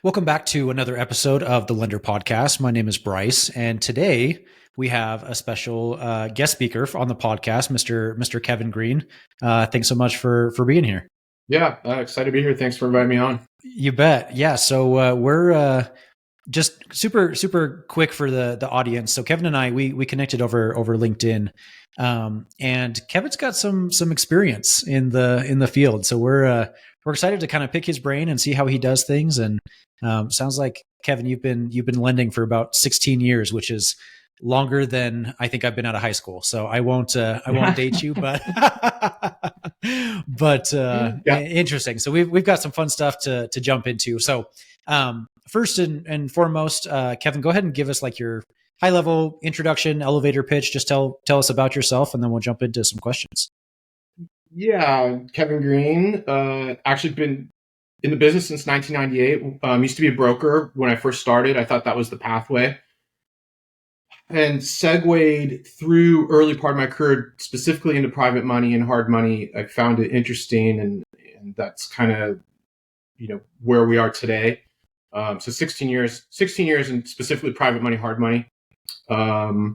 Welcome back to another episode of the Lender Podcast. My name is Bryce, and today we have a special guest speaker on the podcast, Mr. Kevin Green. Thanks so much for being here. Yeah, excited to be here. Thanks for inviting me on. You bet. Yeah. So we're just super quick for the audience. So Kevin and I we connected over LinkedIn, and Kevin's got some experience in the field. So we're excited to kind of pick his brain and see how he does things. And sounds like, Kevin, you've been lending for about 16 years, which is longer than I think I've been out of high school. So I won't date you, but interesting. So we've got some fun stuff to jump into. So first and foremost, Kevin, go ahead and give us like your high level introduction, elevator pitch. Just tell us about yourself, and then we'll jump into some questions. Yeah, Kevin Green. Actually been in the business since 1998. Used to be a broker when I first started. I thought that was the pathway, and segued through early part of my career specifically into private money and hard money. I found it interesting, and that's kind of where we are today. So 16 years, and specifically private money, hard money. Born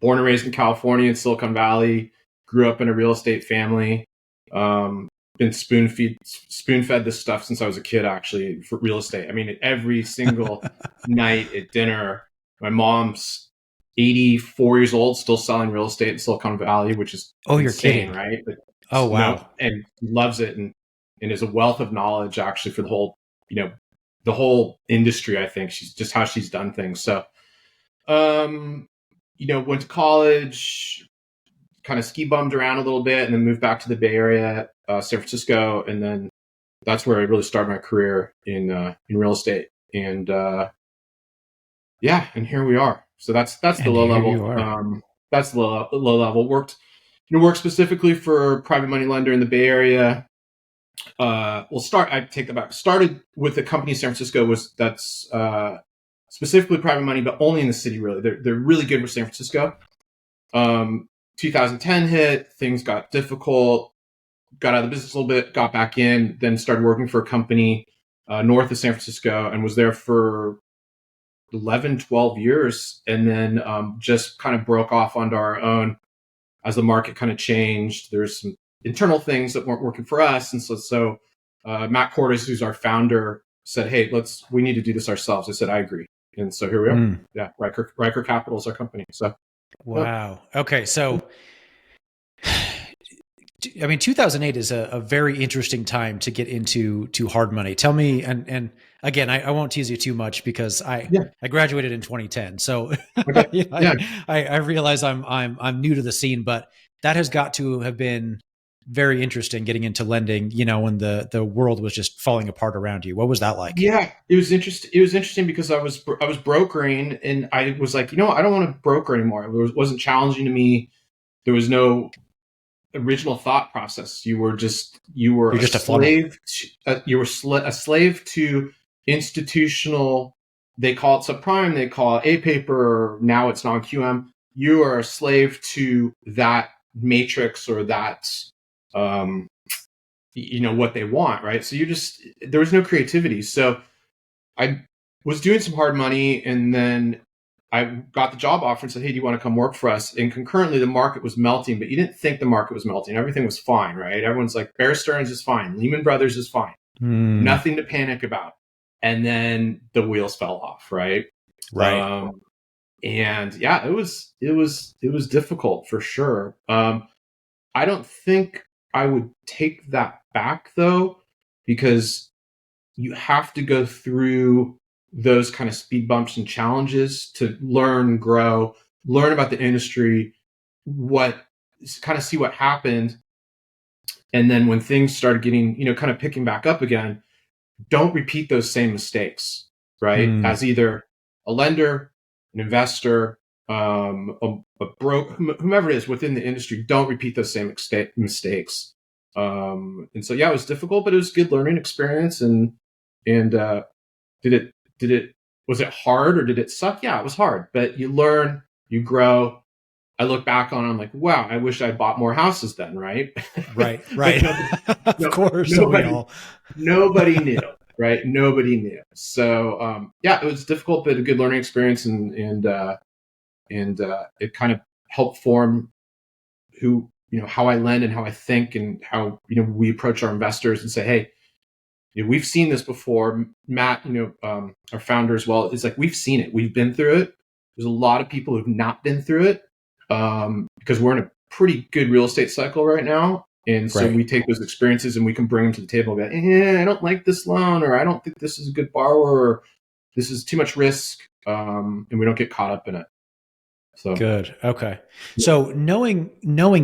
and raised in California in Silicon Valley. Grew up in a real estate family. Been spoon fed this stuff since I was a kid, actually, for real estate. I mean, every single night at dinner, my mom's 84 years old, still selling real estate in Silicon Valley, which is you're insane, kidding, right? But wow. No, and loves it, and is a wealth of knowledge actually for the whole, the whole industry. I think she's just how she's done things. So, went to college, kind of ski bummed around a little bit, and then moved back to the Bay Area, San Francisco, and then that's where I really started my career in real estate. And and here we are. So that's the low level. That's the low level. Worked specifically for a private money lender in the Bay Area. I take that back. Started with a company in San Francisco that's specifically private money, but only in the city. Really, they're really good with San Francisco. 2010 hit, things got difficult, got out of the business a little bit, got back in, then started working for a company north of San Francisco, and was there for 11, 12 years, and then just kind of broke off onto our own as the market kind of changed. There's some internal things that weren't working for us, and so Matt Cordes, who's our founder, said, "Hey, we need to do this ourselves." I said, "I agree," and so here we are. Yeah, Riker Capital is our company. So. Wow. Okay. So, I mean, 2008 is a very interesting time to get into hard money. Tell me, and again, I won't tease you too much because I graduated in 2010. So Okay. I realize I'm new to the scene, but that has got to have been very interesting getting into lending, when the world was just falling apart around you. What was that like? Yeah, it was interesting. It was interesting because I was brokering, and I was like, I don't want to broker anymore. It wasn't challenging to me. There was no original thought process. You were a slave. You were a slave to institutional. They call it subprime. They call it A paper. Now it's non-QM. You are a slave to that matrix or that. What they want, right? So there was no creativity. So I was doing some hard money, and then I got the job offer and said, "Hey, do you want to come work for us?" And concurrently, the market was melting, but you didn't think the market was melting. Everything was fine, right? Everyone's like, Bear Stearns is fine. Lehman Brothers is fine. Nothing to panic about. And then the wheels fell off, right? Right. And yeah, it was difficult for sure. I don't think I would take that back though, because you have to go through those kind of speed bumps and challenges to learn, grow, learn about the industry, see what happened. And then when things started getting, kind of picking back up again, don't repeat those same mistakes, right? As either a lender, an investor, whomever it is within the industry, don't repeat those same mistakes. And so, it was difficult, but it was a good learning experience. And was it hard or did it suck? Yeah, it was hard, but you learn, you grow. I look back on it, I'm like, wow, I wish I bought more houses then, right? Right. Of course. Nobody knew, right? Nobody knew. So yeah, it was difficult, but a good learning experience, and it kind of helped form who, how I lend and how I think and how, we approach our investors and say, hey, we've seen this before. Matt, our founder as well, is like, we've seen it. We've been through it. There's a lot of people who've not been through it, because we're in a pretty good real estate cycle right now. And so we take those experiences and we can bring them to the table and go, I don't like this loan, or I don't think this is a good borrower, or this is too much risk. And we don't get caught up in it. So good. Okay. So knowing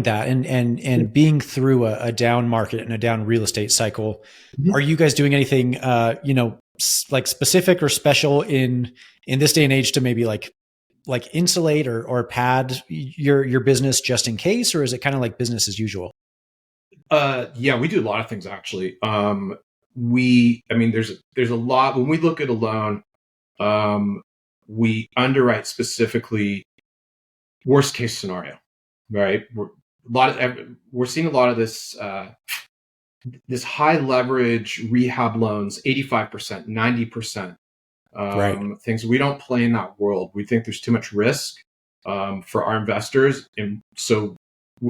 that and being through a down market and a down real estate cycle, are you guys doing anything, like specific or special in this day and age to maybe like insulate or pad your business just in case, or is it kind of like business as usual? Yeah, we do a lot of things actually. There's a lot when we look at a loan. We underwrite specifically worst case scenario, right? We're seeing a lot of this high leverage rehab loans, 85%, 90%. Things we don't play in that world. We think there's too much risk for our investors, and so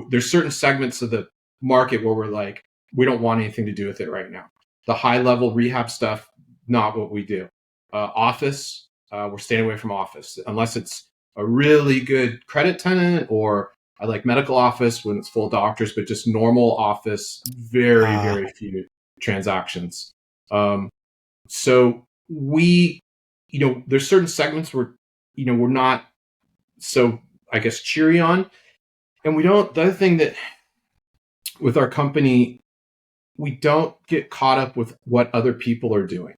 there's certain segments of the market where we're like, we don't want anything to do with it right now. The high level rehab stuff, not what we do. Office, we're staying away from office unless it's a really good credit tenant, or I like medical office when it's full of doctors, but just normal office, very few transactions. So we, there's certain segments where, we're not so, I guess, cheery on. And the other thing that with our company, we don't get caught up with what other people are doing.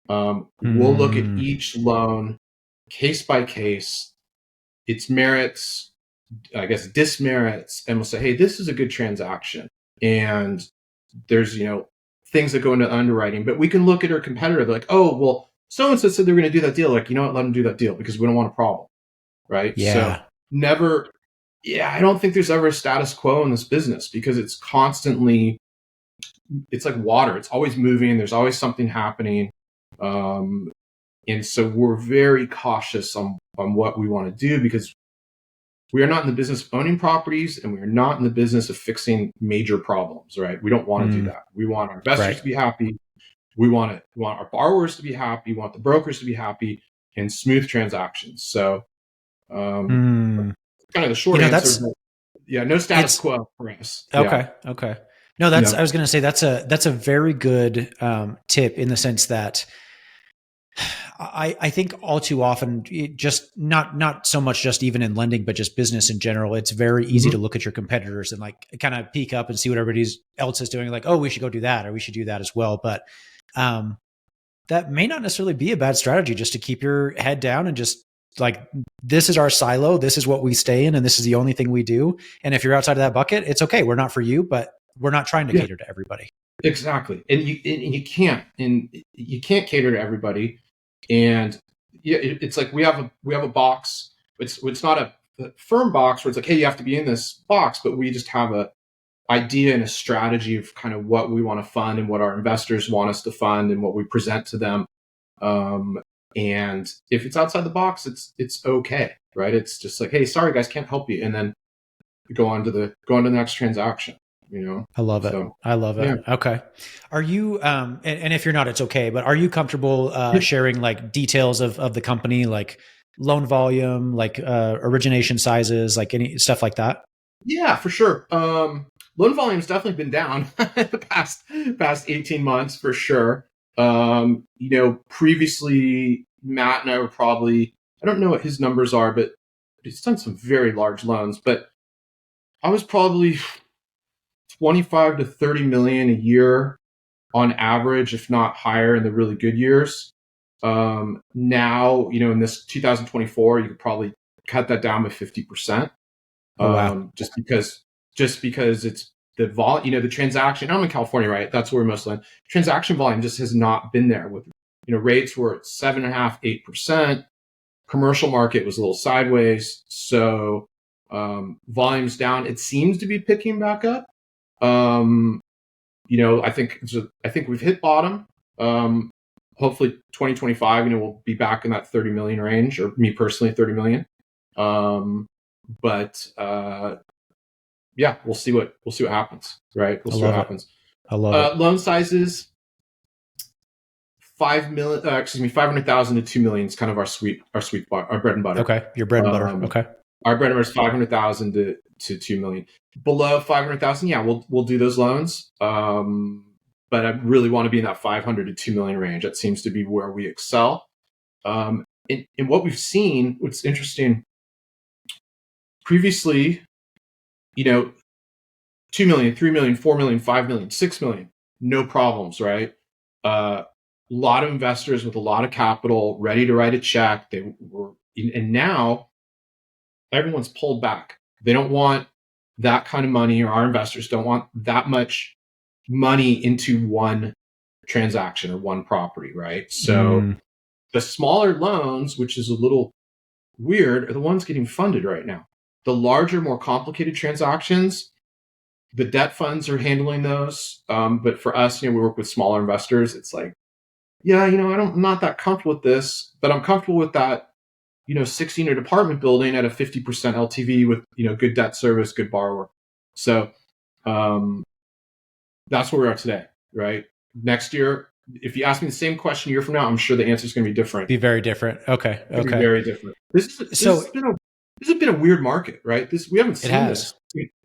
We'll look at each loan case by case, its merits, I guess, dismerits, and we'll say, hey, this is a good transaction. And there's, things that go into underwriting, but we can look at our competitor. They're like, oh, well, so-and-so said they're going to do that deal. Like, let them do that deal because we don't want a problem. Right. Yeah. So I don't think there's ever a status quo in this business because it's constantly, it's like water. It's always moving. There's always something happening. And so we're very cautious on what we want to do because we are not in the business of owning properties and we are not in the business of fixing major problems, right? We don't want to do that. We want our investors to be happy. We want our borrowers to be happy. We want the brokers to be happy and smooth transactions. So kind of the short answer. No status quo for us. Okay. Yeah. Okay. No, I was going to say that's a very good tip in the sense that I think all too often, just not so much just even in lending, but just business in general, it's very easy to look at your competitors and like kind of peek up and see what everybody else is doing. Like, oh, we should go do that, or we should do that as well. But that may not necessarily be a bad strategy, just to keep your head down and just like, this is our silo. This is what we stay in. And this is the only thing we do. And if you're outside of that bucket, it's okay. We're not for you, but we're not trying to cater to everybody. Exactly. And you can't cater to everybody. And it's like we have a box. It's not a firm box where it's like, hey, you have to be in this box, but we just have a idea and a strategy of kind of what we want to fund and what our investors want us to fund and what we present to them. And if it's outside the box, it's okay, right? It's just like, hey, sorry guys, can't help you, and then go on to the next transaction. I love it. I love it. Yeah. Okay. Are you, and if you're not, it's okay, but are you comfortable sharing like details of the company, like loan volume, like origination sizes, like any stuff like that? Yeah, for sure. Loan volume's definitely been down the past 18 months for sure. Previously Matt and I were probably, I don't know what his numbers are, but he's done some very large loans, but I was probably 25 to 30 million a year on average, if not higher in the really good years. Now, in this 2024, you could probably cut that down by 50%. Oh, wow. Just because it's the volume, the transaction. I'm in California, right? That's where most lend. Transaction volume just has not been there. With rates were at 7.5%, 8%. Commercial market was a little sideways, so volume's down. It seems to be picking back up. I think we've hit bottom. hopefully 2025, we'll be back in that 30 million range, or me personally, 30 million. But yeah, we'll see what happens, right? We'll see what happens. I love it. Loan sizes, 500,000 to 2 million is kind of our sweet spot, our bread and butter. Okay, your bread and butter. Okay, our bread and butter is 500,000 to 2 million. Below 500,000, yeah, we'll do those loans. But I really want to be in that 500 to 2 million range. That seems to be where we excel. In what we've seen, what's interesting, previously, 2 million, 3 million, 4 million, 5 million, 6 million, no problems, right? A lot of investors with a lot of capital ready to write a check. And now everyone's pulled back. They don't want that kind of money, or our investors don't want that much money into one transaction or one property, right? So the smaller loans, which is a little weird, are the ones getting funded right now. The larger, more complicated transactions, the debt funds are handling those. But for us, we work with smaller investors. It's like, yeah, I'm not that comfortable with this, but I'm comfortable with that, 16-unit apartment building at a 50% LTV with, good debt service, good borrower. So that's where we are today, right? Next year, if you ask me the same question a year from now, I'm sure the answer is going to be different. Be very different. Okay. Be very different. This has been a weird market, right? We haven't seen this.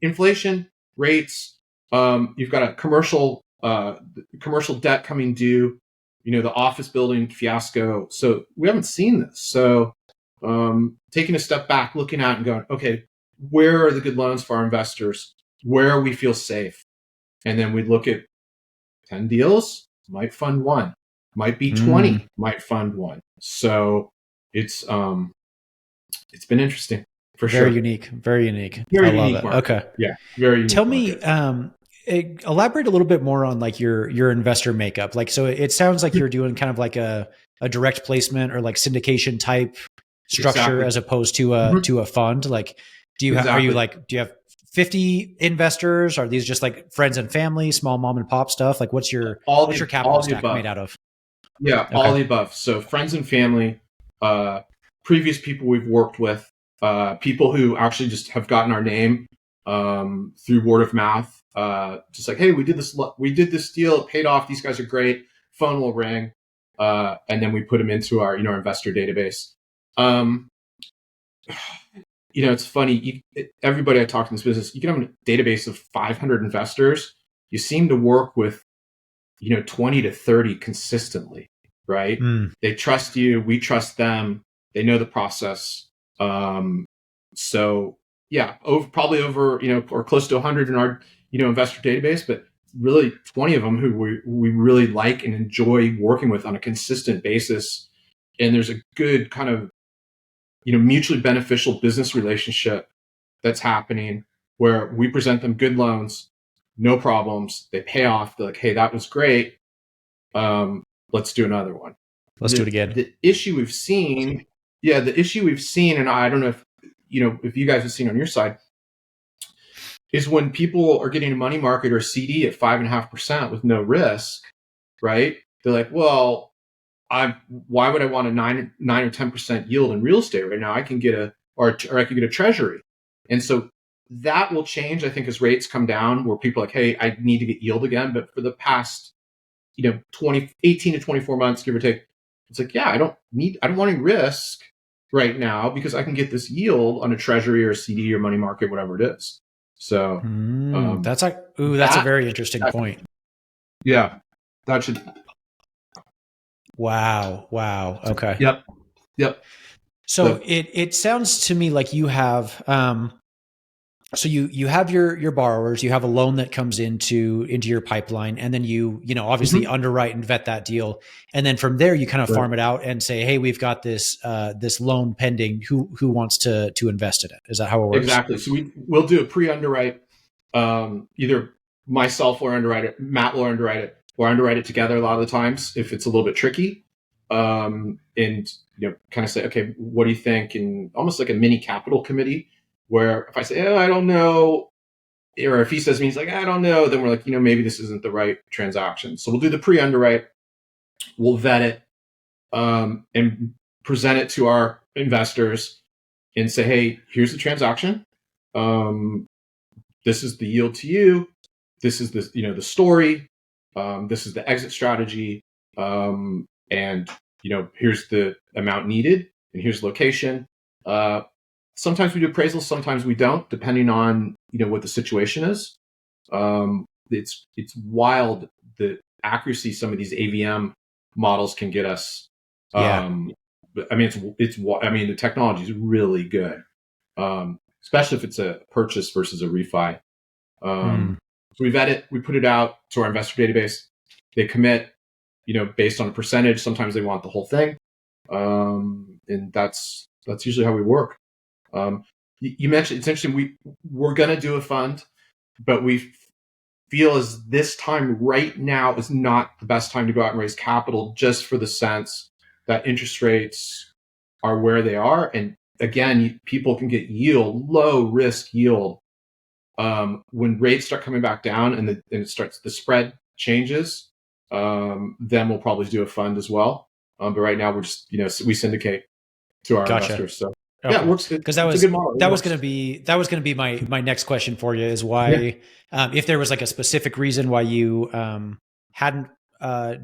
Inflation, rates. You've got a commercial debt coming due. The office building fiasco. So we haven't seen this. So taking a step back, looking at and going, okay, where are the good loans for our investors? Where we feel safe? And then we'd look at 10 deals, might fund one, might be 20, might fund one. So it's been interesting for sure. Very unique. Very unique. Very I love unique it. market. Okay. Yeah. Very unique. Tell me, elaborate a little bit more on like your investor makeup. Like, so it sounds like you're doing kind of like a direct placement or like syndication type structure as opposed to a fund. Like, do you have 50 investors? Are these just like friends and family, small mom and pop stuff? Like what's your capital stack made out of? Yeah, okay. All the above. So friends and family, previous people we've worked with, people who actually just have gotten our name through word of mouth. Just like, hey, we did this deal, it paid off. These guys are great. Phone will ring, and then we put them into our investor database. It's funny. Everybody I talk to in this business, you can have a database of 500 investors. You seem to work with, 20 to 30 consistently, right? They trust you. We trust them. They know the process. So yeah, probably over, or close to 100 in our, investor database, but really 20 of them who we really like and enjoy working with on a consistent basis. And there's a good kind of, mutually beneficial business relationship that's happening where we present them good loans, no problems. They pay off. They're like, hey, that was great. Let's do another one. Let's do it again. The issue we've seen, and I don't know if, if you guys have seen on your side, is when people are getting a money market or CD at 5.5% with no risk, right? They're like, well, why would I want a 9 or 10% yield in real estate right now? I can get or I could get a treasury. And so that will change, I think, as rates come down, where people are like, hey, I need to get yield again. But for the past, 18 to 24 months, give or take, it's like, yeah, I don't want any risk right now because I can get this yield on a treasury or a CD or money market, whatever it is. So that's a very interesting point. Yeah, that should. Wow. Okay. Yep. So it sounds to me like you have, so you have your borrowers, you have a loan that comes into your pipeline, and then you obviously underwrite and vet that deal. And then from there you kind of farm it out and say, hey, we've got this loan pending. Who wants to invest in it? Is that how it works? Exactly. So we'll do a pre-underwrite, either myself will underwrite it, Matt will underwrite it, or underwrite it together a lot of the times if it's a little bit tricky. And kind of say, okay, what do you think? And almost like a mini capital committee, where if I say, oh, I don't know, or if he says to me, he's like, I don't know, then we're like, maybe this isn't the right transaction. So we'll do the pre-underwrite. We'll vet it and present it to our investors and say, hey, here's the transaction. This is the yield to you. This is the story. This is the exit strategy. And here's the amount needed, and here's the location. Sometimes we do appraisals, sometimes we don't, depending on what the situation is. It's wild the accuracy some of these AVM models can get us. But I mean, the technology is really good, especially if it's a purchase versus a refi. So we vet it, we put it out to our investor database. They commit, based on a percentage. Sometimes they want the whole thing, and that's usually how we work. You mentioned, it's interesting. We're going to do a fund, but we feel as this time right now is not the best time to go out and raise capital, just for the sense that interest rates are where they are, and again, people can get yield, low risk yield. When rates start coming back down and the spread changes, then we'll probably do a fund as well. But right now we're just, we syndicate to our investors. So okay. Yeah, it works. Because that was going to be my next question for you, is why, if there was like a specific reason why you hadn't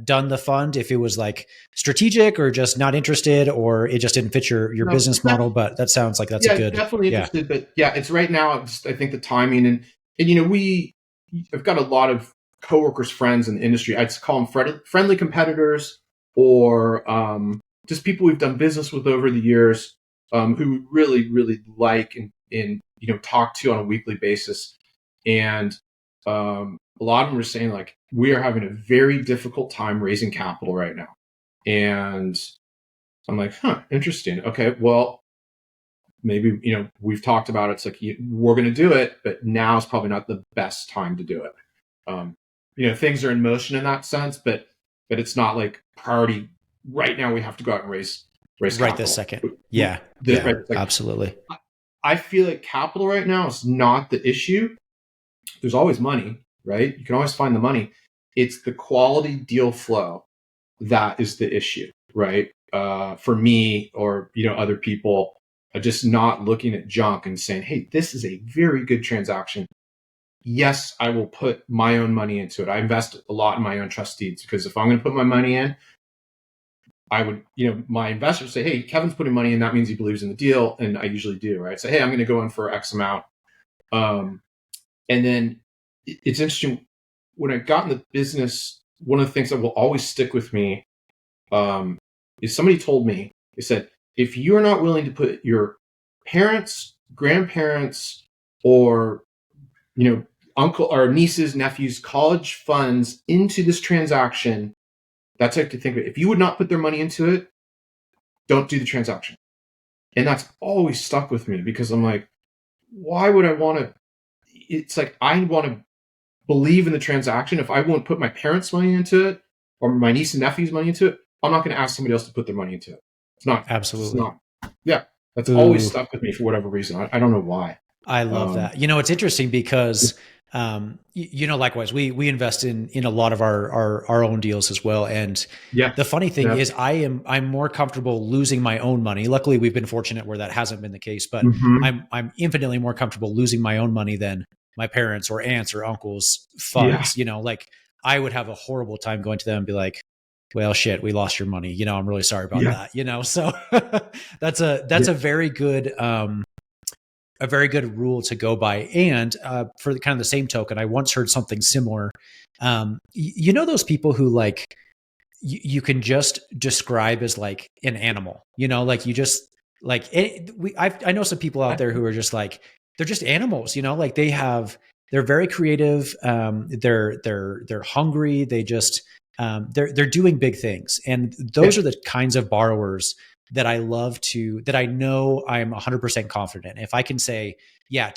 done the fund, if it was like strategic or just not interested, or it just didn't fit your business model. But that sounds like that's a good. Definitely interested, but it's right now. I think the timing and I've got a lot of coworkers, friends in the industry. I'd call them friendly competitors, or just people we've done business with over the years, who we really, really like and talk to on a weekly basis. And a lot of them are saying, like, we are having a very difficult time raising capital right now. And I'm like, interesting. Okay, well, maybe, we've talked about it. It's like, we're going to do it, but now is probably not the best time to do it. Things are in motion in that sense, but it's not like priority right now. We have to go out and raise right capital. this second. Absolutely. I feel like capital right now is not the issue. There's always money, right? You can always find the money. It's the quality deal flow that is the issue, right? For me, or other people, are just not looking at junk and saying, hey, this is a very good transaction. Yes, I will put my own money into it. I invest a lot in my own trust deeds, because if I'm going to put my money in, I would, my investors say, hey, Kevin's putting money in, that means he believes in the deal. And I usually do, right? So, hey, I'm going to go in for X amount. And then it's interesting, when I got in the business, one of the things that will always stick with me, is somebody told me, they said, if you're not willing to put your parents, grandparents, or, uncle or nieces, nephews, college funds into this transaction, that's how to think of it. If you would not put their money into it, don't do the transaction. And that's always stuck with me, because I'm like, why would I want to? It's like, I want to believe in the transaction. If I won't put my parents' money into it, or my niece and nephew's money into it, I'm not going to ask somebody else to put their money into it. It's not. Absolutely. It's not. Yeah. That's always stuck with me for whatever reason. I don't know why. I love that. It's interesting because, likewise, we invest in a lot of our own deals as well. And the funny thing is, I'm more comfortable losing my own money. Luckily, we've been fortunate where that hasn't been the case, but I'm infinitely more comfortable losing my own money than my parents' or aunts' or uncles' funds. Like, I would have a horrible time going to them and be like, well, shit, we lost your money. I'm really sorry about that. So that's a very good, rule to go by. And for kind of the same token, I once heard something similar. Those people who, like, you can just describe as like an animal, like you just like it, I know some people out there who are just like, they're just animals, like they're very creative. They're hungry. They just, they're doing big things. And those are the kinds of borrowers that I love that I know I'm 100% confident in. If I can say, yeah,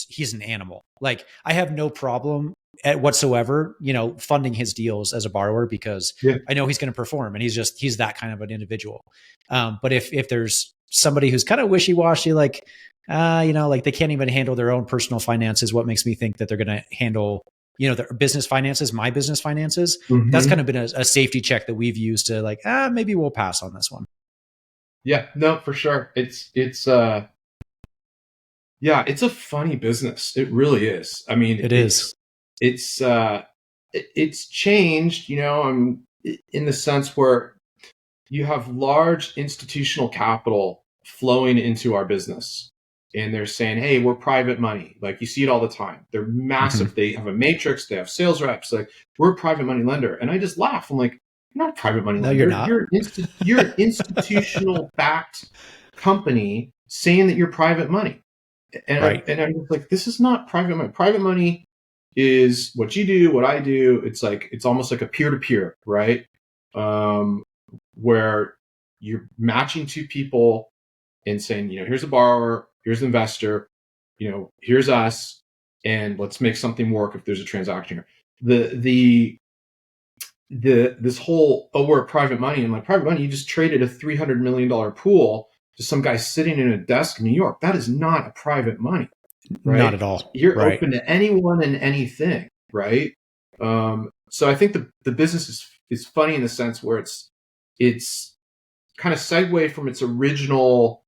he's an animal. Like, I have no problem whatsoever, funding his deals as a borrower, because I know he's going to perform, and he's that kind of an individual. But if there's somebody who's kind of wishy-washy, like, like they can't even handle their own personal finances, what makes me think that they're going to handle their business finances, my business finances. That's Mm-hmm. kind of been a safety check that we've used to like, maybe we'll pass on this one. Yeah, no, for sure. It's yeah, it's a funny business. It really is. I mean, It is. it's it's changed, in the sense where you have large institutional capital flowing into our business. And they're saying, hey, we're private money. Like you see it all the time. They're Mm-hmm. massive. They have a matrix. They have sales reps. Like we're a private money lender. And I just laugh. I'm like, you're not a private money No, you're lender. not. You're an institutional backed company saying that you're private money. Right. And I'm just like, this is not private money. Private money is what you do, what I do. It's almost like a peer to peer, right? Where you're matching two people and saying, here's a borrower, here's an investor, here's us, and let's make something work if there's a transaction here. This whole, we're private money, and like private money, you just traded a $300 million pool to some guy sitting in a desk in New York. That is not a private money, Not right? at all. You're Right. open to anyone and anything, right? So I think the business is funny in the sense where it's kind of segue from its original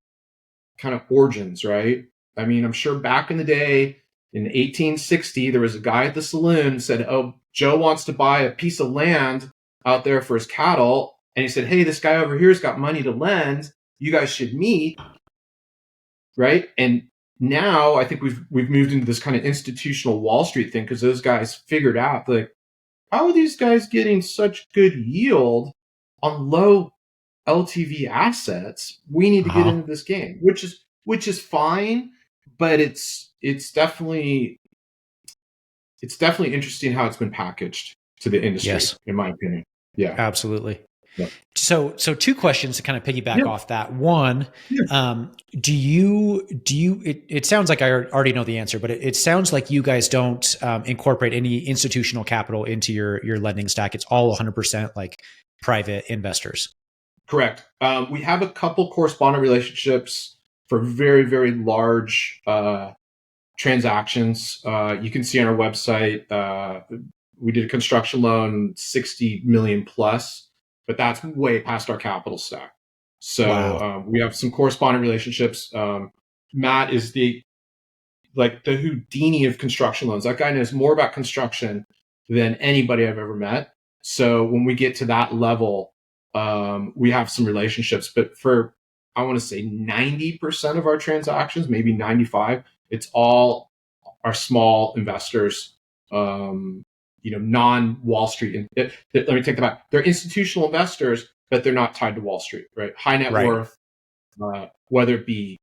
kind of origins, right? I mean, I'm sure back in the day in 1860, there was a guy at the saloon who said, oh, Joe wants to buy a piece of land out there for his cattle. And he said, hey, this guy over here's got money to lend. You guys should meet, right? And now I think we've moved into this kind of institutional Wall Street thing because those guys figured out, like, how are these guys getting such good yield on low LTV assets? We need to get Uh-huh. into this game, which is fine, but it's definitely interesting how it's been packaged to the industry, Yes. in my opinion. Yeah. Absolutely. Yeah. So two questions to kind of piggyback Yeah. off that. One, Yeah. it sounds like I already know the answer, but it sounds like you guys don't incorporate any institutional capital into your lending stack. It's all 100% like private investors. Correct. We have a couple correspondent relationships for very, very large transactions. You can see on our website, we did a construction loan 60 million plus, but that's way past our capital stack. So Wow. we have some correspondent relationships. Matt is the Houdini of construction loans. That guy knows more about construction than anybody I've ever met. So when we get to that level, we have some relationships. But for, I want to say 90% of our transactions, maybe 95, it's all our small investors, non-Wall Street. Let me take that back. They're institutional investors, but they're not tied to Wall Street, right? High net Right. worth, whether it be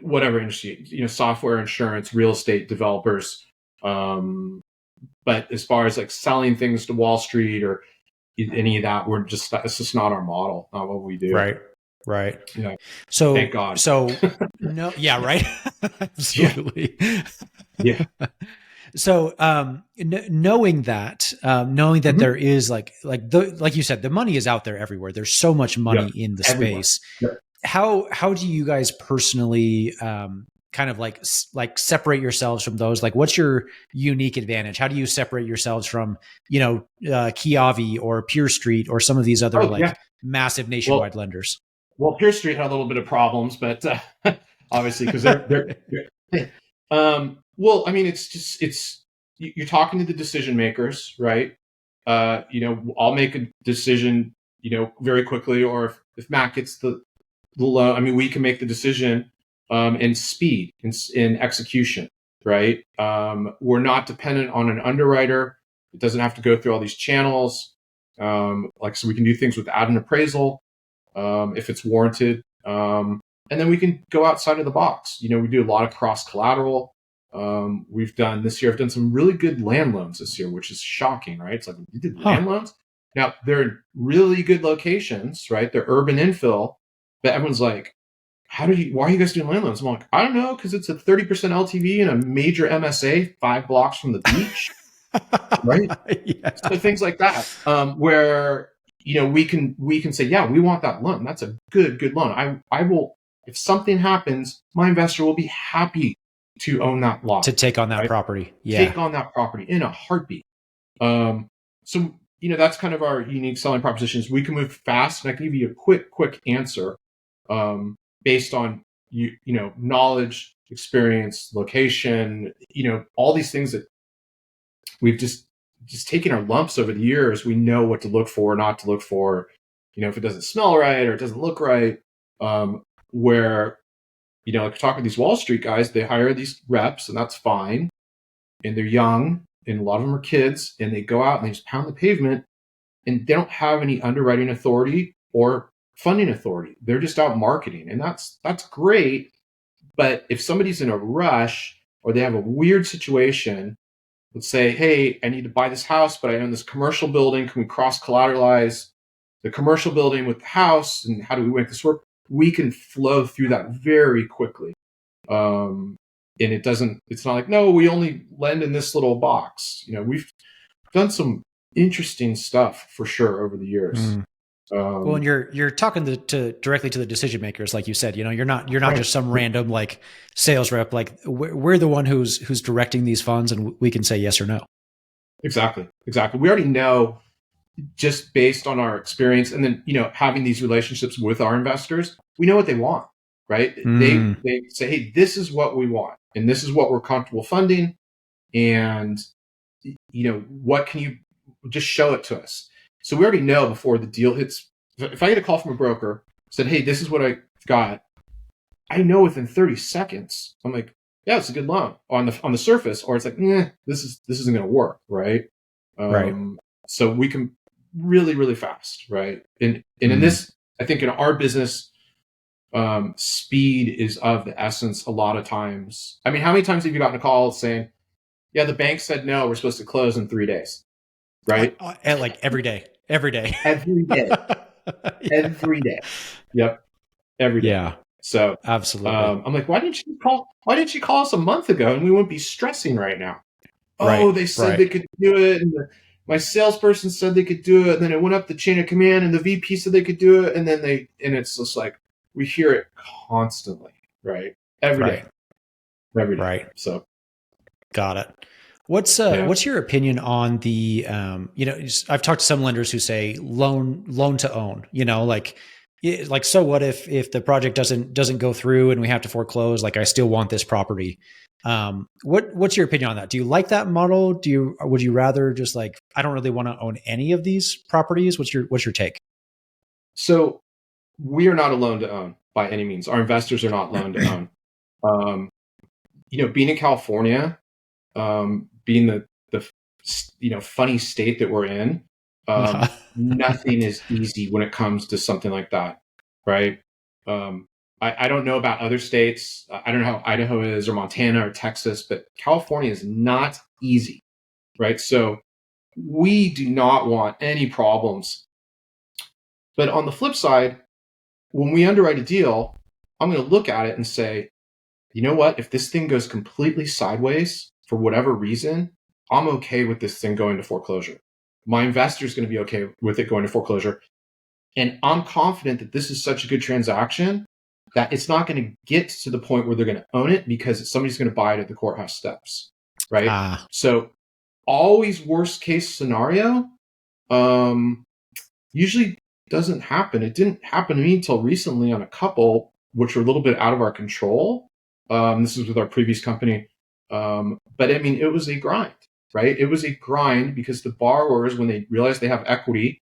whatever industry, software, insurance, real estate developers. But as far as like selling things to Wall Street or any of that, it's just not our model, not what we do. Right. Right. Yeah. So, Thank God. No, yeah, right. Absolutely. Yeah. So, knowing that Mm-hmm. there is like you said, the money is out there everywhere. There's so much money in the Everywhere. space. Yep. How do you guys personally kind of like separate yourselves from those? Like, what's your unique advantage? How do you separate yourselves from Kiavi or Pure Street or some of these other massive nationwide lenders? Well, Pure Street had a little bit of problems, but obviously because they're well, I mean, you're talking to the decision makers, right? I'll make a decision, very quickly, or if Matt gets the loan, I mean, we can make the decision in speed, in execution, right? We're not dependent on an underwriter. It doesn't have to go through all these channels. So we can do things without an appraisal if it's warranted. And then we can go outside of the box. We do a lot of cross collateral. I've done some really good land loans this year, which is shocking, right? It's like, you did land loans? Now, they're in really good locations, right? They're urban infill, but everyone's like, why are you guys doing land loans? I'm like, I don't know, because it's a 30% LTV in a major MSA 5 blocks from the beach, right? Yeah. So things like that, where we can say, yeah, we want that loan. That's a good loan. I will, if something happens, my investor will be happy to own that lot, To take on that right? property. Yeah. Take on that property in a heartbeat. So, that's kind of our unique selling propositions. We can move fast, and I can give you a quick answer based on knowledge, experience, location, all these things that we've just taken our lumps over the years. We know what to look for, not to look for, if it doesn't smell right or it doesn't look right. Where, like talking to these Wall Street guys, they hire these reps, and that's fine. And they're young, and a lot of them are kids, and they go out and they just pound the pavement, and they don't have any underwriting authority or funding authority. They're just out marketing, and that's great. But if somebody's in a rush or they have a weird situation, let's say, hey, I need to buy this house, but I own this commercial building. Can we cross collateralize the commercial building with the house? And how do we make this work? We can flow through that very quickly. And it's not like, no, we only lend in this little box. We've done some interesting stuff for sure over the years. Well, and you're talking to directly to the decision makers, like you said. You're not right. Just some random like sales rep. Like we're the one who's directing these funds, and we can say yes or no. Exactly. We already know, just based on our experience, and then having these relationships with our investors, we know what they want, right? They say, hey, this is what we want, and this is what we're comfortable funding, and what can you just show it to us? So we already know before the deal hits. If I get a call from a broker, said, hey, this is what I got, I know within 30 seconds. I'm like, yeah, it's a good loan on the surface, or it's like, this isn't going to work, right? Right. So we can really, really fast, right? And in this, I think in our business, speed is of the essence a lot of times. I mean, how many times have you gotten a call saying, yeah, the bank said no, we're supposed to close in 3 days, right? Like every day. Every day. Every day. Yep. Every day. Yeah. So absolutely. I'm like, why didn't you call us a month ago, and we wouldn't be stressing right now? Right. Oh, they said they could do it, and my salesperson said they could do it, and then it went up the chain of command, and the VP said they could do it, and then it's just like we hear it constantly, right? Every day. Right. So got it. What's your opinion on the I've talked to some lenders who say loan to own, like so what if the project doesn't go through and we have to foreclose, like I still want this property. What's your opinion on that? Do you like that model? Would you rather just like, I don't really want to own any of these properties? What's your take? So we are not a loan to own by any means. Our investors are not loan to own. Being in California, being the funny state that we're in, nothing is easy when it comes to something like that, right? I don't know about other states. I don't know how Idaho is, or Montana, or Texas, but California is not easy, right? So we do not want any problems. But on the flip side, when we underwrite a deal, I'm going to look at it and say, you know what? If this thing goes completely sideways for whatever reason, I'm okay with this thing going to foreclosure. My investor is going to be okay with it going to foreclosure. And I'm confident that this is such a good transaction that it's not going to get to the point where they're going to own it, because somebody's going to buy it at the courthouse steps, right? So always worst case scenario, usually doesn't happen. It didn't happen to me until recently on a couple, which were a little bit out of our control. This is with our previous company. But I mean, it was a grind, right? It was a grind because the borrowers, when they realize they have equity,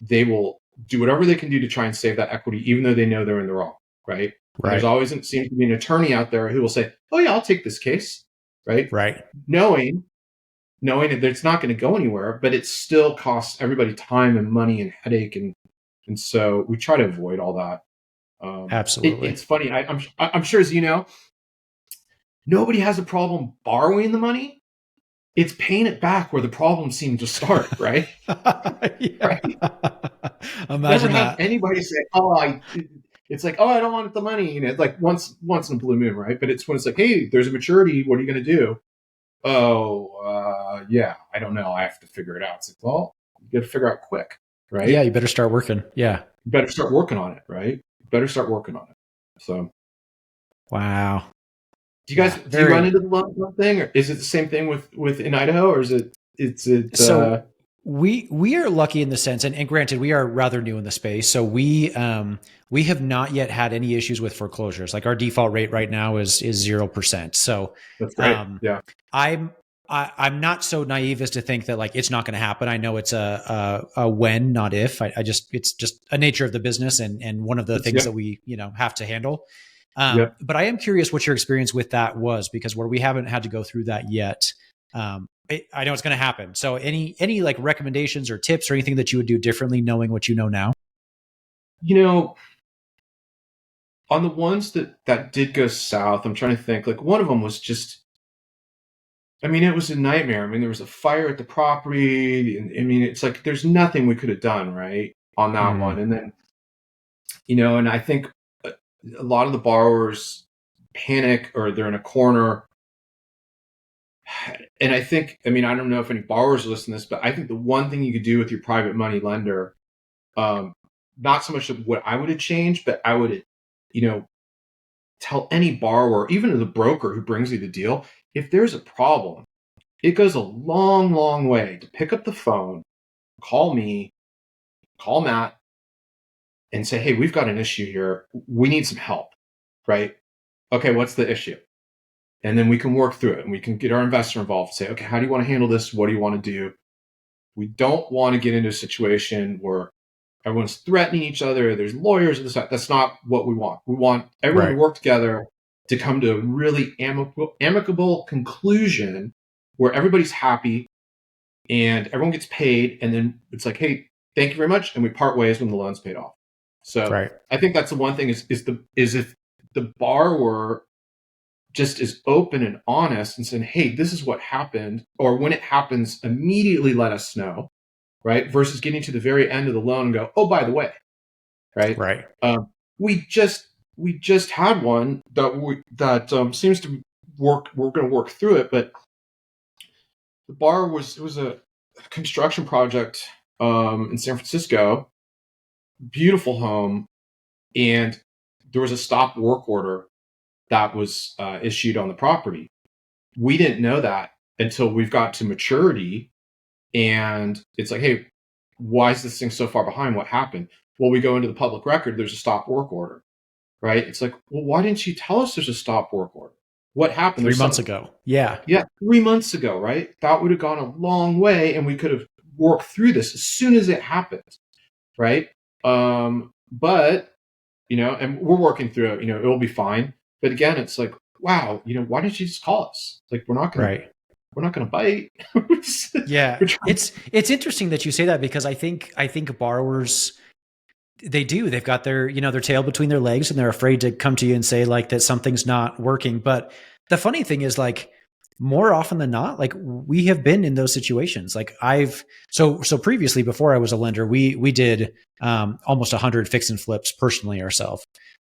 they will do whatever they can do to try and save that equity, even though they know they're in the wrong, right? There's always seems to be an attorney out there who will say, oh yeah, I'll take this case, right? Right. Knowing that it's not going to go anywhere, but it still costs everybody time and money and headache. And so we try to avoid all that. Absolutely. It's funny. I'm sure, as you know, nobody has a problem borrowing the money. It's paying it back where the problem seemed to start, right? Right? Imagine Never have anybody say, it's like, I don't want the money. Like once in a blue moon, right? But it's when it's like, hey, there's a maturity. What are you going to do? Yeah, I don't know. I have to figure it out. It's like, well, you got to figure out quick, right? Yeah, you better start working. Yeah. You better start working on it, right? You better start working on it. So. Wow. Do you guys do you run into the loan thing, or is it the same thing with in Idaho, or is it So we are lucky in the sense, and granted, we are rather new in the space, so we have not yet had any issues with foreclosures. Like our default rate right now is 0%. So that's great. um, Yeah. I'm I'm not so naive as to think that like it's not going to happen. I know it's a when, not if. I just it's just a nature of the business and one of the things that Yep. we have to handle. Yep. But I am curious what your experience with that was, because where we haven't had to go through that yet, I know it's going to happen. So any like recommendations or tips or anything that you would do differently, knowing what you know now? You know, on the ones that did go south, I'm trying to think. Like one of them was just, I mean, it was a nightmare. I mean, there was a fire at the property, and I mean, it's like there's nothing we could have done right on that one. Mm, And then, and I think a lot of the borrowers panic or they're in a corner. And I think, I mean, I don't know if any borrowers listen to this, but I think the one thing you could do with your private money lender, um, not so much of what I would have changed, but I would, you know, tell any borrower, even the broker who brings you the deal, if there's a problem, it goes a long, long way to pick up the phone, call me, call Matt, and say, hey, we've got an issue here. We need some help, right? Okay, what's the issue? And then we can work through it and we can get our investor involved and say, okay, how do you want to handle this? What do you want to do? We don't want to get into a situation where everyone's threatening each other. There's lawyers and this, that. That's not what we want. We want everyone to right. work together to come to a really amicable conclusion where everybody's happy and everyone gets paid. And then it's like, hey, thank you very much. And we part ways when the loan's paid off. So Right. I think that's the one thing is if the borrower just is open and honest and saying, hey, this is what happened, or when it happens, immediately let us know, right? Versus getting to the very end of the loan and go, oh, by the way, right? Right. Um, we just had one that seems to work. We're going to work through it, but the borrower was a construction project in San Francisco, beautiful home, and there was a stop work order that was issued on the property. We didn't know that until we've got to maturity, and it's like, hey, why is this thing so far behind? What happened? Well, we go into the public record, there's a stop work order, right? It's like, well, why didn't you tell us there's a stop work order? What happened? 3 months ago. Yeah. Yeah, 3 months ago, right? That would have gone a long way and we could have worked through this as soon as it happened, right? But, and we're working through it, it'll be fine. But again, it's like, wow, why didn't you just call us? Like, Right. we're not going to bite. Yeah. We're trying- It's interesting that you say that, because I think borrowers, they've got their tail between their legs and they're afraid to come to you and say like that something's not working. But the funny thing is, like, more often than not, like, we have been in those situations. Like so previously, before I was a lender, we did almost 100 fix and flips personally ourselves.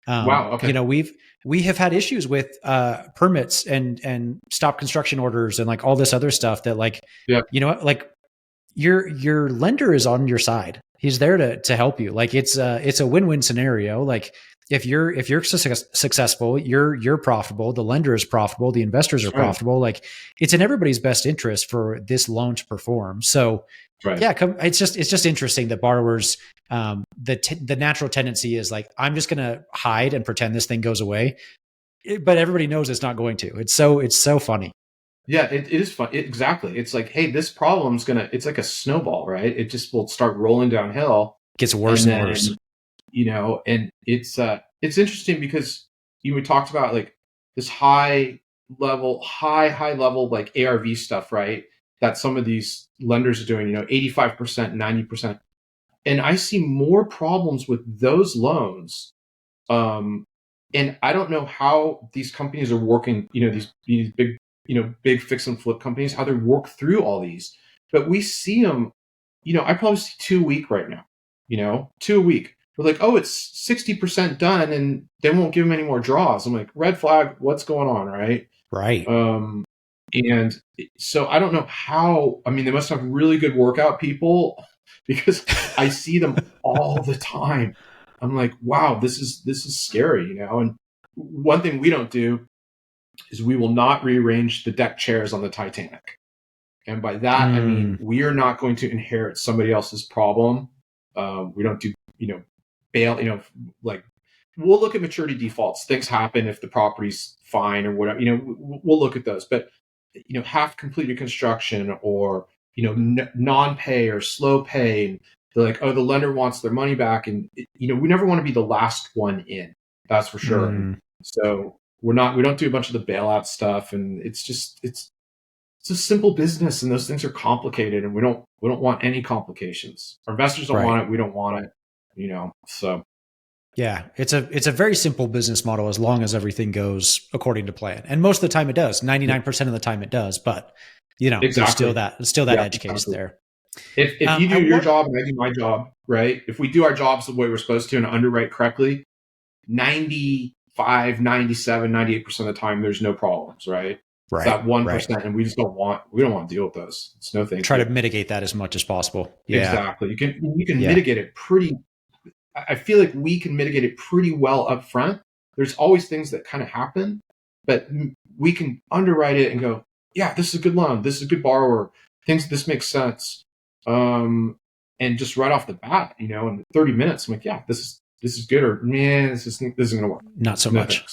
wow. Okay. We have had issues with permits and stop construction orders and like all this other stuff that, like, Yeah. like, your lender is on your side. He's there to help you. Like, it's a win-win scenario. Like, if you're successful, you're profitable, the lender is profitable, the investors are That's right. profitable. Like, it's in everybody's best interest for this loan to perform. So That's right. yeah, it's just interesting that borrowers, the natural tendency is like, I'm just going to hide and pretend this thing goes away. But everybody knows it's not going to. It's so funny. Yeah, it is fun. Exactly. It's like, hey, this problem's it's like a snowball, right? It just will start rolling downhill. It gets worse And and worse. then, and it's interesting because we talked about like this high level, like ARV stuff, right? That some of these lenders are doing, 85%, 90%. And I see more problems with those loans. And I don't know how these companies are working, these big, big fix and flip companies, how they work through all these. But we see them, I probably see 2 a week right now, 2 a week. We're like, oh, it's 60% done and they won't give them any more draws. I'm like, red flag, what's going on, right? Right. And so I don't know how, I mean, they must have really good workout people because I see them all the time. I'm like, wow, this is scary, And one thing we don't do is we will not rearrange the deck chairs on the Titanic. And by that, I mean, we are not going to inherit somebody else's problem. We don't do, bail, like we'll look at maturity defaults. Things happen if the property's fine or whatever, we'll look at those. But, half completed construction or, non-pay or slow pay. And they're like, oh, the lender wants their money back. And, we never want to be the last one in. That's for sure. So we don't do a bunch of the bailout stuff. And it's a simple business, and those things are complicated, and we don't want any complications. Our investors don't want it. We don't want it, so. Yeah, it's a very simple business model as long as everything goes according to plan. And most of the time it does. 99% of the time it does, but there's still that edge case there. If you do your job and I do my job, right? If we do our jobs the way we're supposed to and underwrite correctly, 95, 97, 98% of the time there's no problems, right? Right. It's that 1%, and we don't want to deal with those. It's no thing. Try to mitigate that as much as possible. Yeah. Exactly. You can mitigate it pretty. I feel like we can mitigate it pretty well up front. There's always things that kind of happen, but we can underwrite it and go, yeah, this is a good loan. This is a good borrower. This makes sense. And just right off the bat, in 30 minutes, I'm like, yeah, this is good, or man, this isn't going to work. Not so much.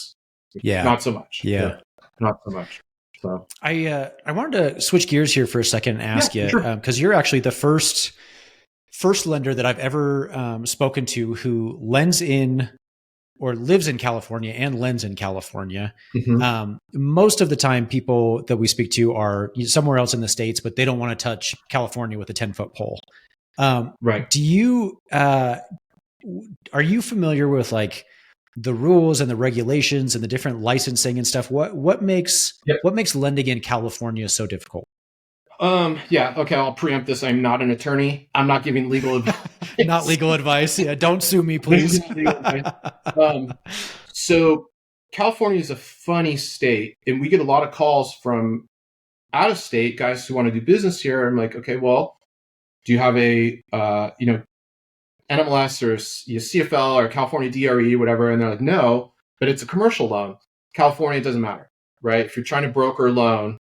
Yeah. Not so much. Yeah. Not so much. So I wanted to switch gears here for a second and ask you, because you're actually the first lender that I've ever spoken to who lends in or lives in California and lends in California. Mm-hmm. Most of the time, people that we speak to are somewhere else in the States, but they don't want to touch California with a 10-foot pole. Right. Do you are you familiar with like the rules and the regulations and the different licensing and stuff? What makes lending in California so difficult? Yeah. Okay. I'll preempt this. I'm not an attorney. I'm not giving legal advice. Not legal advice. Yeah. Don't sue me, please. So California is a funny state, and we get a lot of calls from out of state guys who want to do business here. I'm like, okay, well, do you have a, NMLS or CFL or California DRE, whatever? And they're like, no, but it's a commercial loan. California, it doesn't matter, right? If you're trying to broker a loan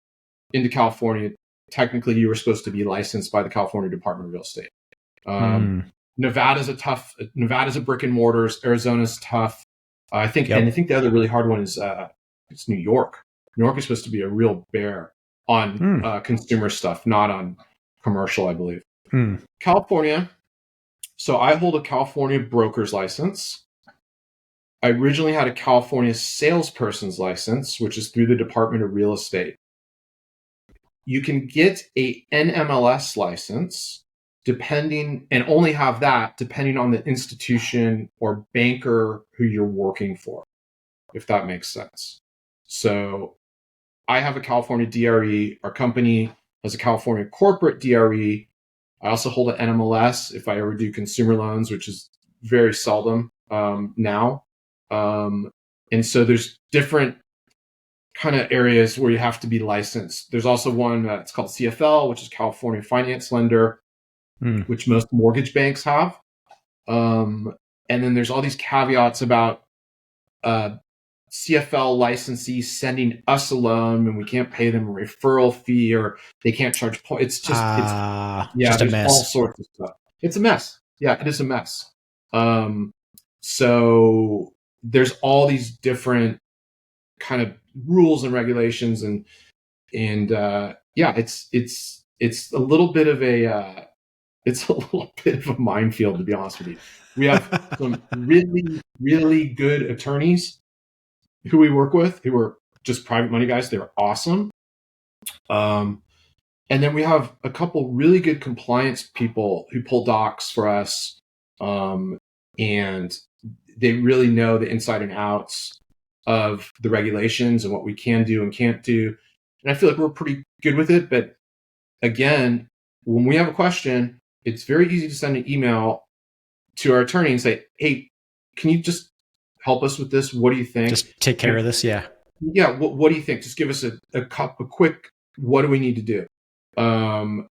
into California, technically you were supposed to be licensed by the California Department of Real Estate. Nevada's a brick and mortars. Arizona's tough. I think the other really hard one is it's New York. New York is supposed to be a real bear on consumer stuff, not on commercial, I believe. California. So I hold a California broker's license. I originally had a California salesperson's license, which is through the Department of Real Estate. You can get a NMLS license and only have that depending on the institution or banker who you're working for, if that makes sense. So I have a California DRE. Our company has a California corporate DRE. I also hold an NMLS if I ever do consumer loans, which is very seldom now. And so there's different kind of areas where you have to be licensed. There's also one that's called CFL, which is California Finance Lender, which most mortgage banks have. And then there's all these caveats about CFL licensees sending us a loan and we can't pay them a referral fee or they can't charge points. It's just, just a mess. All sorts of stuff. It's a mess. Yeah, it is a mess. So there's all these different kind of rules and regulations and it's a little bit of a minefield, to be honest with you. We have some really, really good attorneys who we work with, who are just private money guys. They're awesome. And then we have a couple really good compliance people who pull docs for us. And they really know the inside and outs of the regulations and what we can do and can't do. And I feel like we're pretty good with it. But again, when we have a question, it's very easy to send an email to our attorney and say, hey, can you just help us with this? What do you think? Just take care of this. Yeah. Yeah. What do you think? Just give us a quick, what do we need to do? And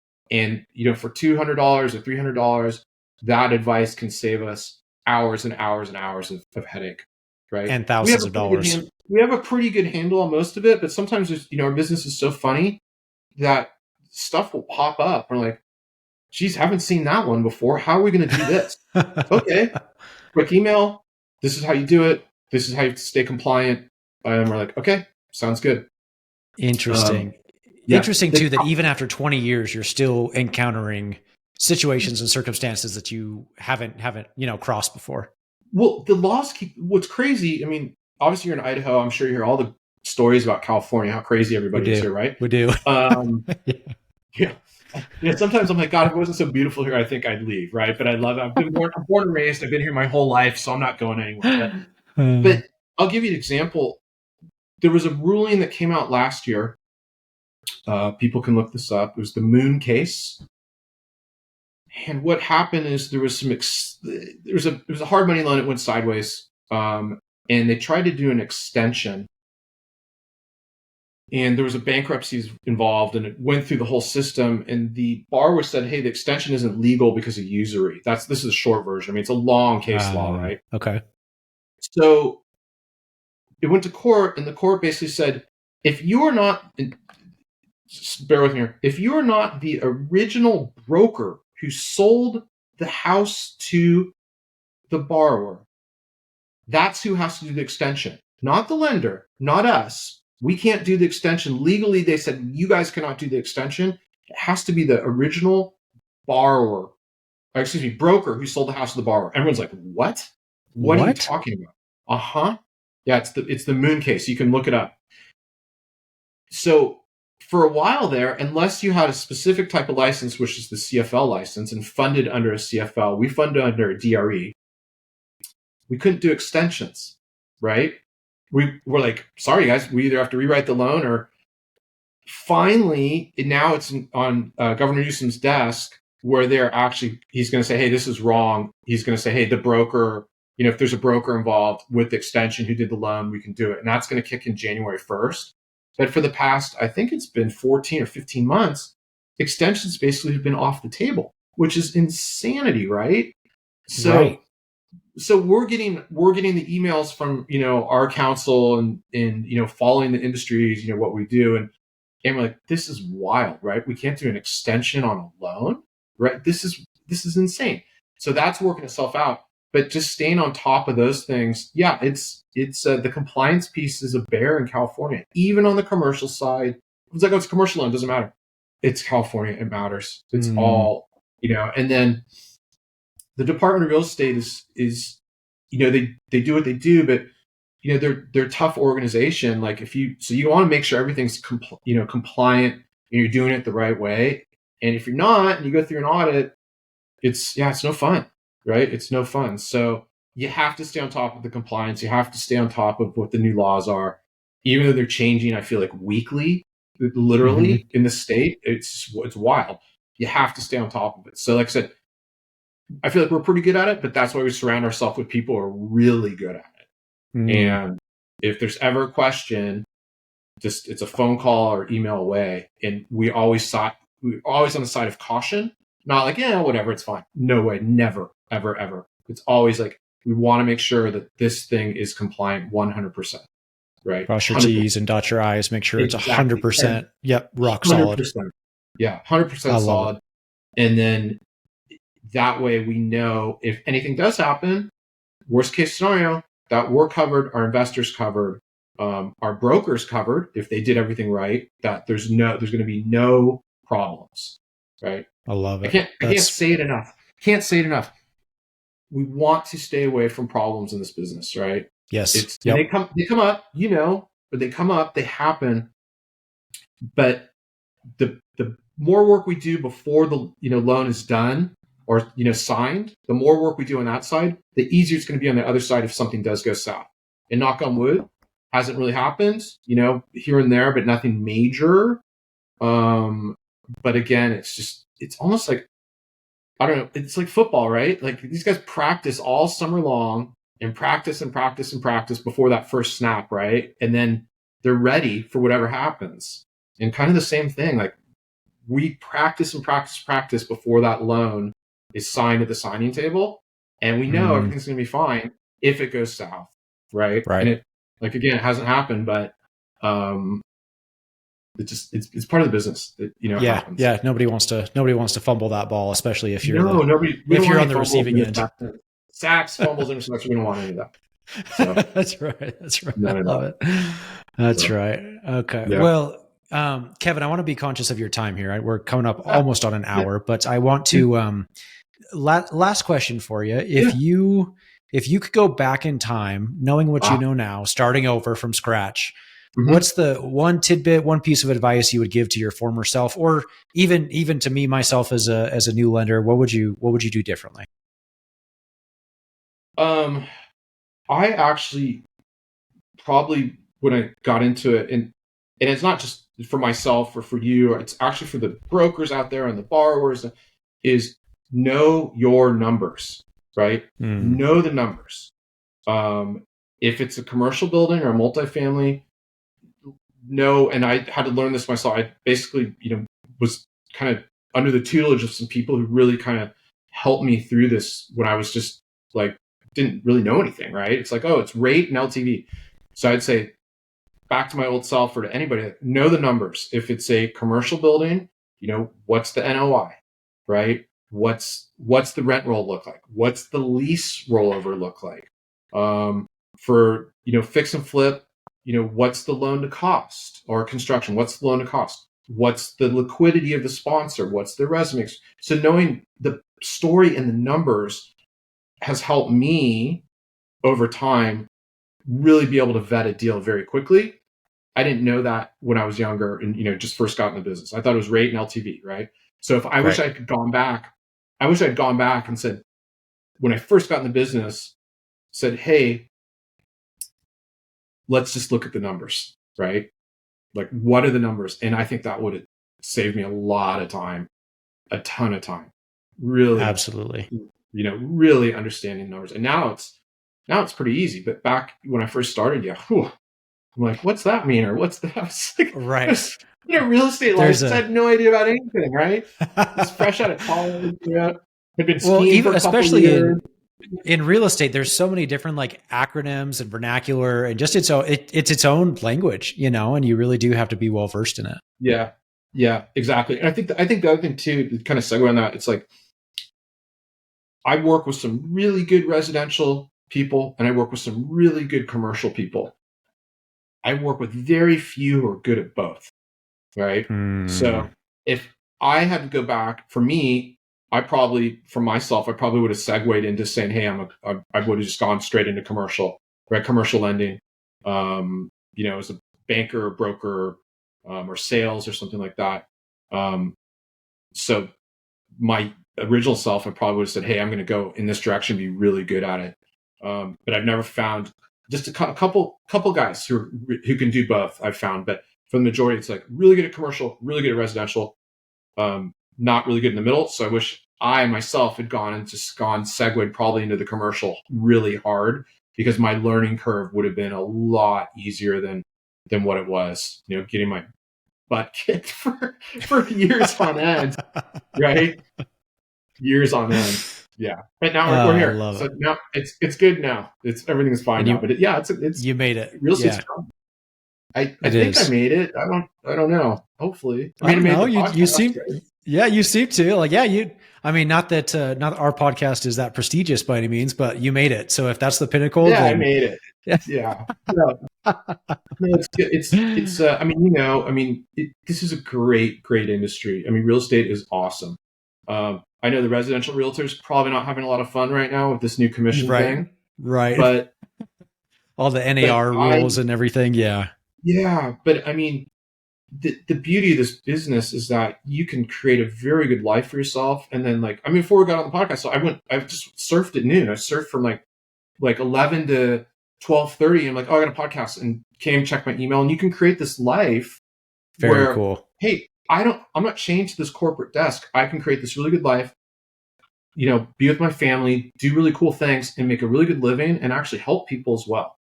for $200 or $300, that advice can save us hours and hours and hours of headache, right? And thousands of dollars. We have a pretty good handle on most of it, but sometimes our business is so funny that stuff will pop up. We're like, geez, haven't seen that one before. How are we going to do this? Okay, quick email. This is how you do it. This is how you stay compliant. And we're like, okay, sounds good. Interesting. Yeah. Interesting too that even after 20 years, you're still encountering situations and circumstances that you haven't crossed before. Well, the laws keep. What's crazy? I mean, obviously you're in Idaho. I'm sure you hear all the stories about California, how crazy everybody is here, right? We do. Yeah. Sometimes I'm like, God, if it wasn't so beautiful here, I think I'd leave, right? But I love it. I'm born and raised. I've been here my whole life, so I'm not going anywhere. But I'll give you an example. There was a ruling that came out last year. People can look this up. It was the Moon case. And what happened is there was it was a hard money loan. It went sideways. And they tried to do an extension. And there was a bankruptcy involved, and it went through the whole system. And the borrower said, "Hey, the extension isn't legal because of usury." This is a short version. I mean, it's a long case law, right? Okay. So it went to court, and the court basically said, "If you are not, just bear with me here, if you are not the original broker who sold the house to the borrower, that's who has to do the extension, not the lender, not us. We can't do the extension. Legally, they said, you guys cannot do the extension. It has to be the original broker who sold the house to the borrower." Everyone's like, what? What are you talking about? Uh-huh. Yeah, it's the Moon case. You can look it up. So for a while there, unless you had a specific type of license, which is the CFL license, and funded under a CFL, we funded under a DRE, we couldn't do extensions, right? We were like, sorry, guys, we either have to rewrite the loan or finally, now it's on Governor Newsom's desk where he's going to say, hey, this is wrong. He's going to say, hey, the broker, if there's a broker involved with the extension who did the loan, we can do it. And that's going to kick in January 1st. But for the past, I think it's been 14 or 15 months, extensions basically have been off the table, which is insanity, right? So, right. So we're getting the emails from, our council and following the industries, what we do. And we're like, this is wild, right? We can't do an extension on a loan, right? This is insane. So that's working itself out. But just staying on top of those things, yeah, it's the compliance piece is a bear in California. Even on the commercial side, it's like, it's a commercial loan, doesn't matter. It's California, it matters. It's all, and then the Department of Real Estate is they do what they do, but they're a tough organization. Like you want to make sure everything's compliant and you're doing it the right way. And if you're not, and you go through an audit, it's no fun, right? It's no fun. So you have to stay on top of the compliance. You have to stay on top of what the new laws are, even though they're changing. I feel like weekly, literally in the state. It's wild. You have to stay on top of it. So, like I said, I feel like we're pretty good at it, but that's why we surround ourselves with people who are really good at it. And if there's ever a question, it's a phone call or email away. And we're always on the side of caution, not like, whatever, it's fine. No way, never, ever, ever. It's always like, we want to make sure that this thing is compliant 100%, right? Cross your 100%. T's and dot your I's, make sure it's 100%. Yep, rock 100%. Solid. Yeah, 100% solid. And then that way we know if anything does happen, worst case scenario, that we're covered, our investors covered, our brokers covered if they did everything right, that there's going to be no problems, right? I love it. I can't say it enough. We want to stay away from problems in this business, right? Yes. They come up, but they come up, they happen. But the more work we do before the loan is done or signed, the more work we do on that side, the easier it's going to be on the other side if something does go south. And knock on wood, hasn't really happened, here and there, but nothing major. But again, it's almost like, I don't know, it's like football, right? Like these guys practice all summer long and practice before that first snap, right? And then they're ready for whatever happens. And kind of the same thing, like we practice before that loan is signed at the signing table. And we know everything's going to be fine if it goes south, right? Right. And it, like, again, it hasn't happened, but it's part of the business. It happens. Yeah. Nobody wants to fumble that ball, especially if you're nobody. if you're on the receiving end. Sacks, fumbles, interceptions. We don't want any of that. So That's right. no. I love it. That's right. Okay. Yeah. Well, Kevin, I want to be conscious of your time here. We're coming up almost on an hour, but I want to last question for you. If you could go back in time, knowing what you know now, starting over from scratch, what's the one tidbit, one piece of advice you would give to your former self, or even to me, myself as a new lender? What would you do differently? I actually probably, when I got into it, and it's not just for myself or for you, it's actually for the brokers out there and the borrowers, is know your numbers, right? Know the numbers. If it's a commercial building or a multifamily, know, and I had to learn this myself. I basically, was kind of under the tutelage of some people who really kind of helped me through this when I was just like, didn't really know anything, right? It's like, oh, it's rate and LTV. So I'd say back to my old self or to anybody, know the numbers. If it's a commercial building, what's the NOI, right? What's the rent roll look like? What's the lease rollover look like? For, fix and flip, what's the loan to cost, or construction? What's the loan to cost? What's the liquidity of the sponsor? What's the resume? So knowing the story and the numbers has helped me over time really be able to vet a deal very quickly. I didn't know that when I was younger and, just first got in the business. I thought it was rate and LTV, right? So if I wish I could gone back, I wish I'd gone back and said, when I first got in the business, said, hey, let's just look at the numbers, right? Like, what are the numbers? And I think that would have saved me a lot of time, a ton of time. Really, absolutely. Really understanding numbers. And now it's pretty easy. But back when I first started, I'm like, what's that mean? Or what's that? Like, right. Real estate license. I had no idea about anything, right? It's fresh out of college. Had been skiing for a couple years. In real estate, there's so many different like acronyms and vernacular, and just it's its own language, and you really do have to be well versed in it. Yeah, exactly. And I think the other thing too, to kind of segue on that, it's like I work with some really good residential people, and I work with some really good commercial people. I work with very few who are good at both, right? So if I had to go back, for me, I probably would have segued into saying, hey, I would have just gone straight into commercial, right? Commercial lending, as a banker or broker, or sales or something like that. So my original self, I probably would have said, hey, I'm going to go in this direction, be really good at it. But I've never found just a couple guys who can do both. I've found, but for the majority, it's like really good at commercial, really good at residential, not really good in the middle. So I wish I myself had segued probably into the commercial really hard, because my learning curve would have been a lot easier than what it was, getting my butt kicked for years on end, right? Years on end. Yeah. But now we're here. So now it's good now. Everything's fine now. But it's you made it. Real estate's strong. I think I made it. I don't know. Hopefully. I don't know. You seem right? Yeah, you seem to. Like, yeah, not that our podcast is that prestigious by any means, but you made it. So if that's the pinnacle, yeah, then... I made it. Yeah. No, it's this is a great industry. I mean, real estate is awesome. I know the residential realtors probably not having a lot of fun right now with this new commission thing. Right. But all the NAR rules and everything. Yeah. Yeah. But I mean, the beauty of this business is that you can create a very good life for yourself. And then before we got on the podcast, so I just surfed at noon. I surfed from like 11 to 12:30. I'm like, oh, I got a podcast, and came check my email, and you can create this life. Very cool. Hey, I'm not chained to this corporate desk. I can create this really good life, be with my family, do really cool things, and make a really good living, and actually help people as well.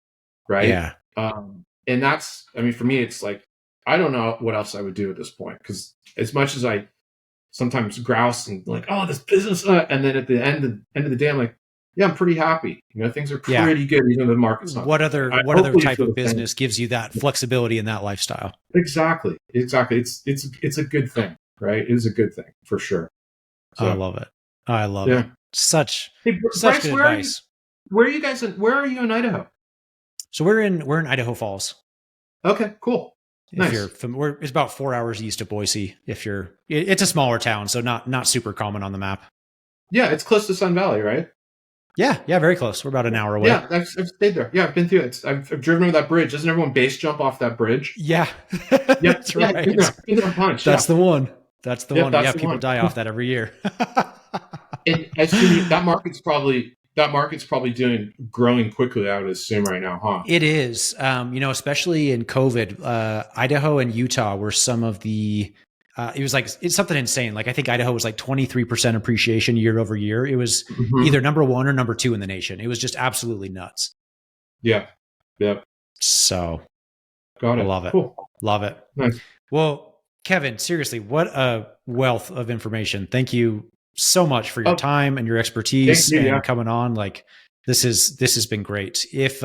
Right. Yeah. And that's, for me, it's like, I don't know what else I would do at this point, because as much as I sometimes grouse and like, oh, this business, and then at the end of the day, I'm like, Yeah, I'm pretty happy. Things are pretty good, even though the market's not. What other type of business gives you that flexibility in that lifestyle? Exactly. It's a good thing, right? It is a good thing for sure. So, I love it. I love it. Such Bryce, good advice. Where are you guys? Where are you in Idaho? So we're in Idaho Falls. Okay, cool. If you're it's about 4 hours east of Boise. It's a smaller town, so not super common on the map. Yeah, it's close to Sun Valley, right? Yeah, very close. We're about an hour away. Yeah, I've stayed there. Yeah, I've been through it. I've driven over that bridge. Doesn't everyone base jump off that bridge? Yeah, that's right. Been there a bunch. That's the one. That's the one. That's yeah, the people one. die off that every year. And I assume that market's probably growing quickly, I would assume, right now, huh? It is. Especially in COVID, Idaho and Utah were some of the. It's something insane. Like I think Idaho was like 23% appreciation year over year. It was either number 1 or number 2 in the nation. It was just absolutely nuts. Yeah. Yep. So, got it. I love it. Cool. Love it. Nice. Well, Kevin, seriously, what a wealth of information. Thank you so much for your time and your expertise and coming on. Like this has been great. If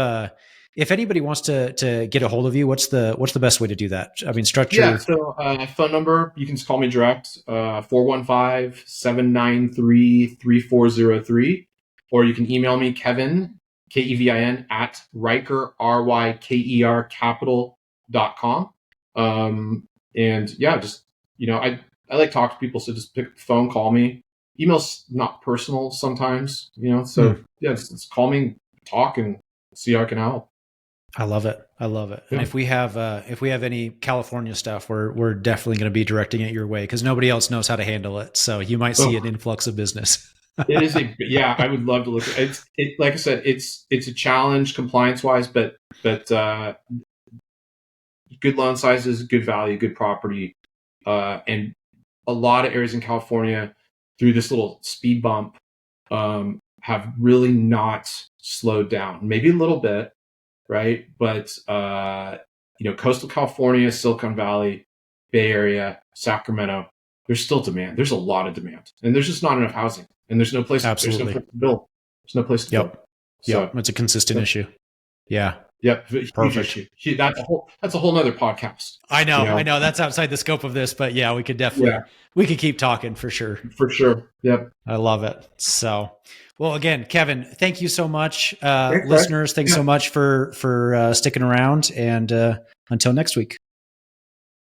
anybody wants to get a hold of you, what's the best way to do that? I mean, structure. So phone number, you can just call me direct, 415-793-3403, or you can email me, Kevin, Kevin, at Ryker, RYKER capital.com. And yeah, just, I like to talk to people. So just pick up the phone, call me. Email's not personal sometimes, so yeah, just call me, talk, and see how I can help. I love it. Yeah. And if we have any California stuff, we're definitely going to be directing it your way because nobody else knows how to handle it. So you might see an influx of business. It is I would love to look at it. Like I said, it's a challenge compliance wise, but good loan sizes, good value, good property, and a lot of areas in California through this little speed bump have really not slowed down. Maybe a little bit, right? But coastal California, Silicon Valley, Bay Area, Sacramento, there's still demand. There's a lot of demand, and there's just not enough housing, and there's no place. Absolutely. There's no place to build. There's no place to build. So, it's a consistent issue. Yeah. Yep. Perfect. That's a whole nother podcast. I know. That's outside the scope of this, but yeah, we could definitely we could keep talking for sure. For sure. Yep. I love it. So, well, again, Kevin, thank you so much. Listeners, thanks so much for sticking around, and until next week.